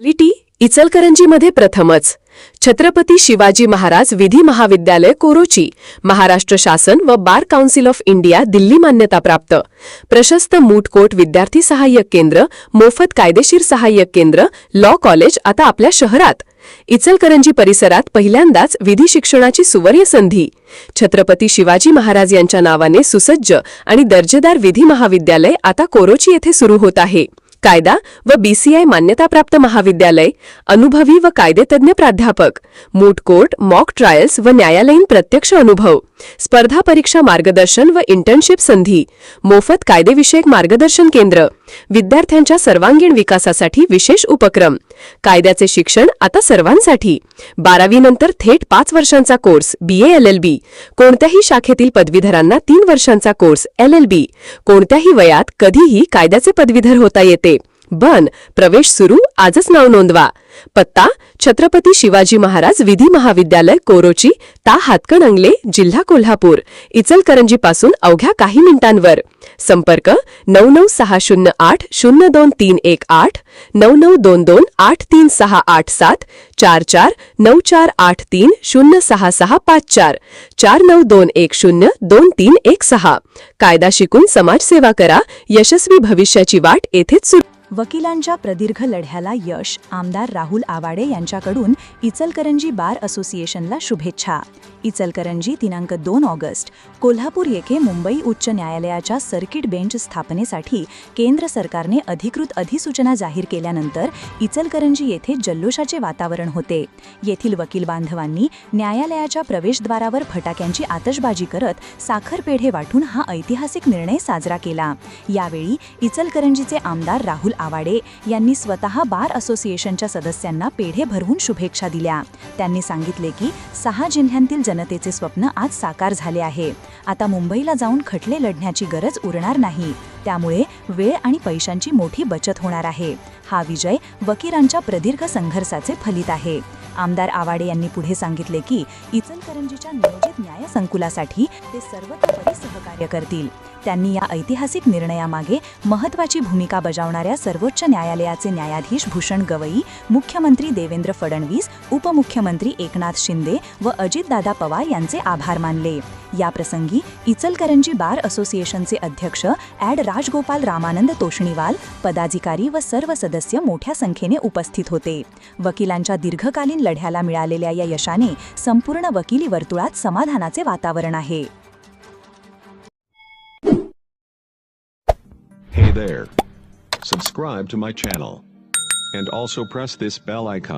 लिटी इचलकरंजीमध्ये प्रथमच छत्रपती शिवाजी महाराज विधी महाविद्यालय कोरोची महाराष्ट्र शासन व bar council of India Delhi मान्यताप्राप्त प्रशस्त मूट कोर्ट विद्यार्थी सहाय्यक केंद्र मोफत कायदेशीर सहाय्यक केंद्र लॉ कॉलेज आता आपल्या शहरात इचलकरंजी परिसरात पहिल्यांदाच विधी शिक्षणाची सुवर्ण संधी छत्रपती शिवाजी महाराज यांच्या नावाने सुसज्ज आणि दर्जेदार विधी महाविद्यालय आता कोरोची येथे सुरू होत आहे। कायदा व बीसीआय मान्यताप्राप्त महाविद्यालय अनुभवी व कायदेतज्ञ प्राध्यापक मूट कोर्ट मॉक ट्रायल्स व न्यायालयीन प्रत्यक्ष अनुभव स्पर्धा परीक्षा मार्गदर्शन व इंटर्नशिप संधी मोफत कायदेविषयक मार्गदर्शन केंद्र विद्यार्थ्यांच्या सर्वांगीण विकासासाठी विशेष उपक्रम कायद्याचे शिक्षण आता सर्वांसाठी 12वी नंतर थेट 5 वर्षांचा कोर्स बीए एलएलबी कोणत्याही शाखेतील पदवीधरांना 3 वर्षांचा कोर्स एलएलबी कोणत्याही वयात कधीही कायद्याचे पदवीधर होता येते। प्रवेश सुरू आजच नाव नोंदवा। पत्ता छत्रपती शिवाजी महाराज विधी महाविद्यालय कोरोची ता हातकणंगले जिल्हा कोल्हापूर इचलकरंजी पासून अवघ्या काही मिनिटांवर। संपर्क 9960802318 9922836887 4494830665 4921023116 कायदा शिकून समाजसेवा करा यशस्वी भविष्याची वाट येथेच सुरू। वकिलांच्या प्रदीर्घ लढ्याला यश आमदार राहुल आवाडे यांच्याकडून इचलकरंजी बार असोसिएशनला शुभेच्छा। इचलकरंजी दिनांक 2 ऑगस्ट कोल्हापूर येथे मुंबई उच्च न्यायालयाच्या सर्किट बेंच स्थापनेसाठी केंद्र सरकारने अधिकृत अधिसूचना जाहीर केल्यानंतर इचलकरंजी येथे जल्लोषाचे वातावरण होते। येथील वकील बांधवांनी न्यायालयाच्या प्रवेशद्वारावर फटाक्यांची आतषबाजी करत साखर पेढे वाटून हा ऐतिहासिक निर्णय साजरा केला। यावेळी इचलकरंजीचे आमदार राहुल आवाडे यांनी स्वतः बार असोसिएशनच्या सदस्यांना पेढे भरवून शुभेच्छा दिल्या। त्यांनी सांगितले की 6 जिल्ह्यांतील जनतेचे स्वप्न आज साकार झाले आहे। आता मुंबईला जाऊन खटले लढण्याची गरज उरणार नाही, त्यामुळे वेळ आणि पैशांची मोठी बचत होणार आहे। हा विजय वकिलांच्या प्रदीर्घ संघर्षाचे फलित आहे। आमदार आवाडे यांनी पुढे सांगितले की इचलकरंजीच्या नियोजित न्याय संकुलासाठी ते सर्वतोपरी सहकार्य करतील। त्यांनी या ऐतिहासिक निर्णयामागे महत्त्वाची भूमिका बजावणाऱ्या सर्वोच्च न्यायालयाचे न्यायाधीश भूषण गवई, मुख्यमंत्री देवेंद्र फडणवीस, उपमुख्यमंत्री एकनाथ शिंदे व अजितदादा पवार यांचे आभार मानले। या प्रसंगी इचलकरंजी बार असोसिएशनचे अध्यक्ष ॲड राजगोपाल रामानंद तोष्णीवाल, पदाधिकारी व सर्व सदस्य मोठ्या संख्येने उपस्थित होते। वकिलांच्या दीर्घकालीन लढ्याला मिळालेल्या या यशाने संपूर्ण वकिली वर्तुळात समाधानाचे वातावरण आहे। Hey there. Subscribe to my channel. And also press this bell icon.